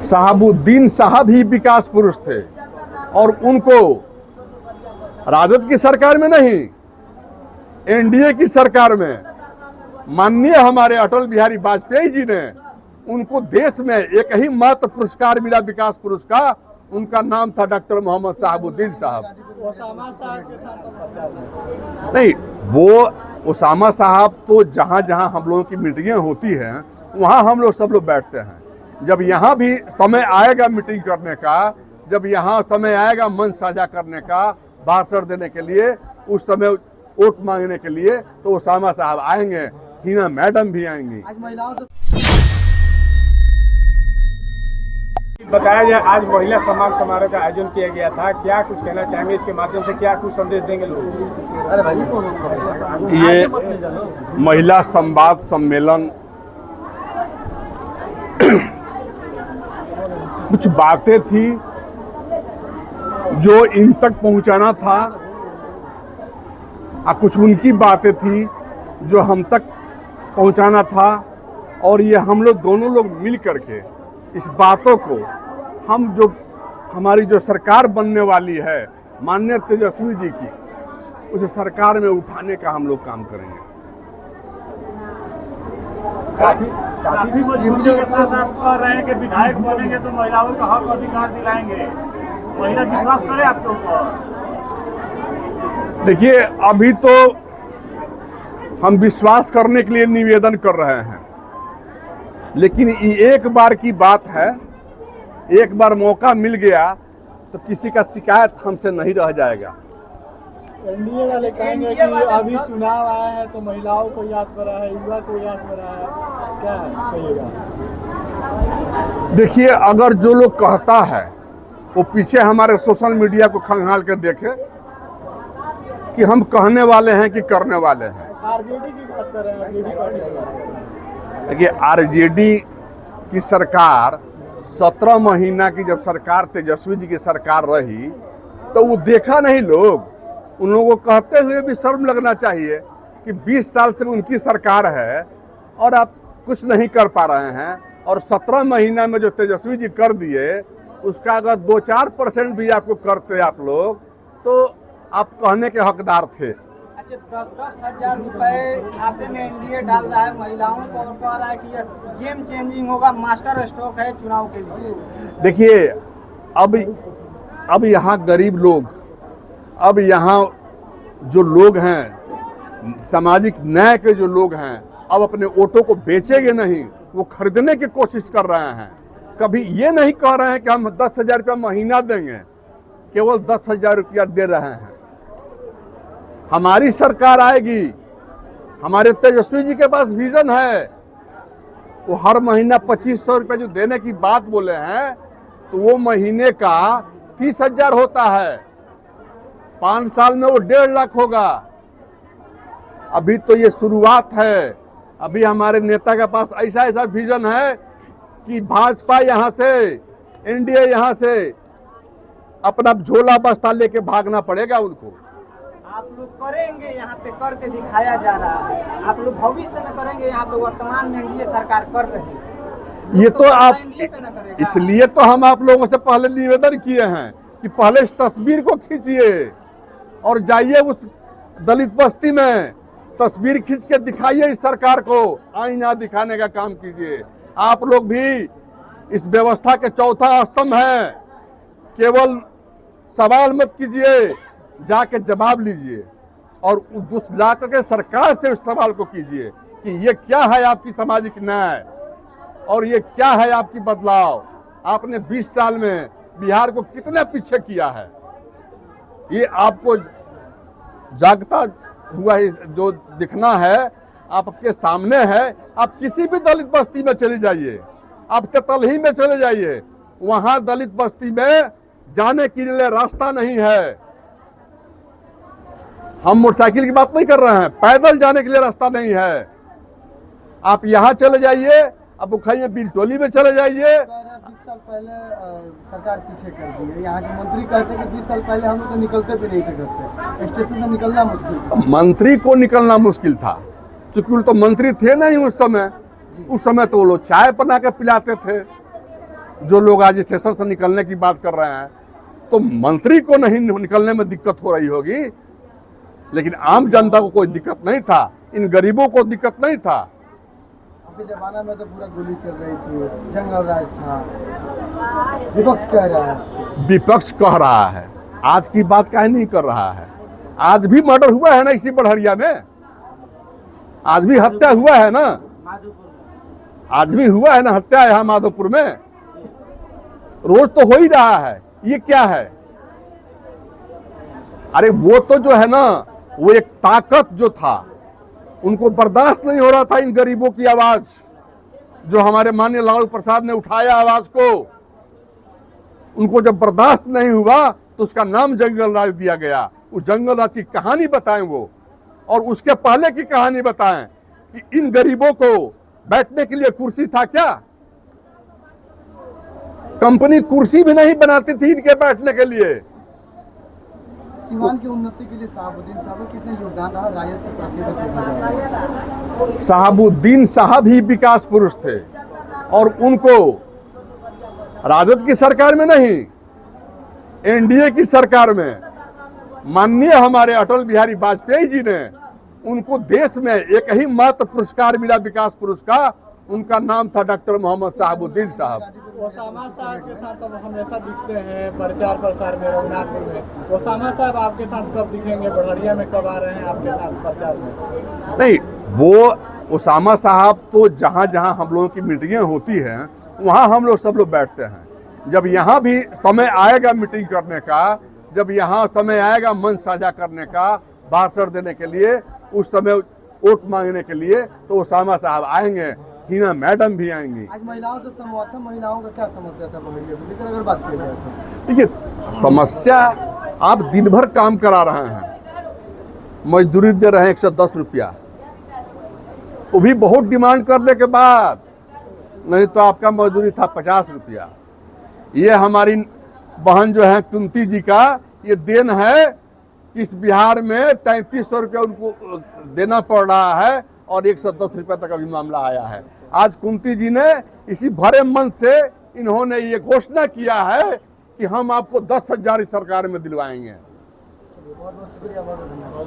शहाबुद्दीन साहब ही विकास पुरुष थे और उनको राजद की सरकार में नहीं, एनडीए की सरकार में माननीय हमारे अटल बिहारी वाजपेयी जी ने उनको देश में एक ही मात्र पुरस्कार मिला विकास पुरुष का, उनका नाम था डॉक्टर मोहम्मद शहाबुद्दीन साहब। नहीं, वो ओसामा साहब तो जहां जहां हम लोगों की मीटिंगें होती हैं वहां हम लोग सब लोग बैठते हैं। जब यहाँ भी समय आएगा मीटिंग करने का, जब यहाँ समय आएगा मंच साझा करने का, भाषण देने के लिए, उस समय वोट मांगने के लिए, तो ओसामा साहब आएंगे, हिना मैडम भी आएंगी। आज महिलाओं से बताया जाए, आज महिला सम्मान समारोह का आयोजन किया गया था, क्या कुछ कहना चाहेंगे? इसके माध्यम से क्या कुछ संदेश देंगे लोग? ये महिला संवाद सम्मेलन कुछ बातें थी जो इन तक पहुंचाना था, कुछ उनकी बातें थी जो हम तक पहुंचाना था, और ये हम लोग दोनों लोग मिल करके इस बातों को हम जो हमारी जो सरकार बनने वाली है माननीय तेजस्वी जी की, उस सरकार में उठाने का हम लोग काम करेंगे। काफी मजबूती के साथ आप कह रहे हैं कि विधायक बनेंगे तो महिलाओं का हक अधिकार दिलाएंगे, महिला विश्वास करे आपके ऊपर? देखिए, अभी तो हम विश्वास करने के लिए निवेदन कर रहे हैं, लेकिन ये एक बार की बात है, एक बार मौका मिल गया तो किसी का शिकायत हमसे नहीं रह जाएगा। एनडीए वाले कहेंगे कि अभी चुनाव आया है तो महिलाओं को याद करा है, युवा को याद करा है, क्या कहिएगा? देखिए, अगर जो लोग कहता है वो पीछे हमारे सोशल मीडिया को खंगाल के देखे कि हम कहने वाले हैं कि करने वाले हैं। आरजेडी की बात कर रहे हैं, आरजेडी पार्टी की बात कर रहे हैं। देखिए, आरजेडी की सरकार 17 महीना की जब सरकार तेजस्वी जी की सरकार रही तो वो देखा नहीं लोग, उन लोगों को कहते हुए भी शर्म लगना चाहिए कि 20 साल से उनकी सरकार है और आप कुछ नहीं कर पा रहे हैं, और 17 महीना में जो तेजस्वी जी कर दिए उसका अगर 2-4% भी आपको करते आप लोग तो आप कहने के हकदार थे। अच्छा, 10-10 हजार रुपए खाते में एनडीए डाल रहा है महिलाओं को और कह रहा है कि ये गेम चेंजिंग होगा, मास्टर स्ट्रोक है चुनाव के लिए। देखिए, अब यहाँ गरीब लोग, अब यहाँ जो लोग हैं सामाजिक न्याय के जो लोग हैं, अब अपने वोटों को बेचेंगे नहीं, वो खरीदने की कोशिश कर रहे हैं। कभी ये नहीं कह रहे हैं कि हम 10,000 रुपया महीना देंगे, केवल 10,000 रुपया दे रहे हैं। हमारी सरकार आएगी, हमारे तेजस्वी जी के पास विजन है, वो हर महीना 2500 रुपये जो देने की बात बोले हैं, तो वो महीने का 30,000 होता है, 5 साल में वो 1.5 लाख होगा। अभी तो ये शुरुआत है, अभी हमारे नेता के पास ऐसा ऐसा विजन है कि भाजपा यहाँ से, एनडीए यहाँ से अपना झोला बस्ता लेके भागना पड़ेगा उनको। आप लोग करेंगे, यहाँ पे करके दिखाया जा रहा है, आप लोग भविष्य में करेंगे, यहाँ पे वर्तमान में एनडीए सरकार कर रही है। ये तो आप, इसलिए तो हम आप लोगों से पहले निवेदन किए हैं कि पहले इस तस्वीर को खींचिए और जाइए उस दलित बस्ती में, तस्वीर खींच के दिखाइए इस सरकार को, आईना दिखाने का काम कीजिए। आप लोग भी इस व्यवस्था के चौथा स्तंभ हैं, केवल सवाल मत कीजिए, जाके जवाब लीजिए और उस लाकर के सरकार से उस सवाल को कीजिए कि ये क्या है आपकी सामाजिक न्याय और ये क्या है आपकी बदलाव। आपने 20 साल में बिहार को कितने पीछे किया है, ये आपको जागता हुआ जो दिखना है आपके सामने है। आप किसी भी दलित बस्ती में चले जाइए, आप तेतलही में चले जाइए, वहां दलित बस्ती में जाने के लिए रास्ता नहीं है। हम मोटरसाइकिल की बात नहीं कर रहे हैं, पैदल जाने के लिए रास्ता नहीं है। आप यहाँ चले जाइए, अब बुखाई बिलटोली में चले जाइए। 20 साल पहले सरकार पीछे कर दी है, यहाँ के मंत्री कहते हैं कि 20 साल पहले हम लोग तो निकलते भी नहीं थे घर से, स्टेशन से निकलना मुश्किल था। मंत्री को निकलना मुश्किल था, चूंकि वो तो मंत्री थे नहीं उस समय तो वो लोग चाय बना के पिलाते थे, जो लोग आज स्टेशन से निकलने की बात कर रहे हैं, तो मंत्री को नहीं निकलने में दिक्कत हो रही होगी, लेकिन आम जनता को कोई दिक्कत नहीं था, इन गरीबों को दिक्कत नहीं था। आपके जमाना में तो पूरा गोली चल रही थी, जंगल राज था, विपक्ष कह रहा है। विपक्ष कह रहा है, आज की बात काहे नहीं कर रहा है? आज भी मर्डर हुआ है ना इसी बड़हरिया में, आज भी हत्या हुआ है ना, आज भी हुआ है ना हत्या यहाँ माधोपुर में, रोज तो हो ही रहा है। ये क्या है? अरे वो तो जो है ना, वो एक ताकत जो था, उनको बर्दाश्त नहीं हो रहा था इन गरीबों की आवाज, जो हमारे माननीय लालू प्रसाद ने उठाया आवाज को, उनको जब बर्दाश्त नहीं हुआ तो उसका नाम जंगल राज दिया गया। उस जंगल राज की कहानी बताएं वो, और उसके पहले की कहानी बताएं कि इन गरीबों को बैठने के लिए कुर्सी था क्या? कंपनी कुर्सी भी नहीं बनाती थी इनके बैठने के लिए। सीवान की उन्नति के लिए शहाबुद्दीन साहब का कितना योगदान रहा, रायत के प्रति? शहाबुद्दीन साहब ही विकास पुरुष थे, और उनको राजद की सरकार में नहीं, एनडीए की सरकार में माननीय हमारे अटल बिहारी वाजपेयी जी ने उनको देश में एक ही मात्र पुरस्कार मिला विकास पुरुष का, उनका नाम था डॉक्टर मोहम्मद शहाबुद्दीन साहब। ओसामा साहब के साथ अब हमेशा दिखते हैं प्रचार प्रसार में रघुनाथपुर में। ओसामा साहब आपके साथ कब दिखेंगे? बड़हरिया में कब आ रहे हैं आपके साथ प्रचार में? नहीं, वो ओसामा साहब तो जहाँ जहाँ हम लोगों की मीटिंगें होती हैं वहाँ हम लोग सब लोग बैठते हैं। जब यहाँ भी समय आएगा मीटिंग करने का, जब यहाँ समय आएगा मंच साझा करने का, भाषण देने के लिए, उस समय वोट मांगने के लिए, तो ओसामा साहब आएंगे, हिना मैडम भी आएंगी। आज महिलाओं से संवाद था, महिलाओं का क्या समस्या था बड़हरिया को लेकर अगर बात की जाए तो? देखिए, समस्या, आप दिन भर काम करा रहे हैं, मजदूरी दे रहे हैं 110 रुपया, वो भी बहुत डिमांड करने के बाद, नहीं तो आपका मजदूरी था 50 रुपया। ये हमारी बहन जो है कुंती जी का ये देन है कि इस बिहार में 3300 रुपया उनको देना पड़ रहा है, और 110 रुपये तक अभी मामला आया है। आज कुंती जी ने इसी भरे मन से इन्होंने ये घोषणा किया है कि हम आपको 10,000 सरकार में दिलवाएंगे। बहुत बहुत शुक्रिया, बहुत बहुत धन्यवाद।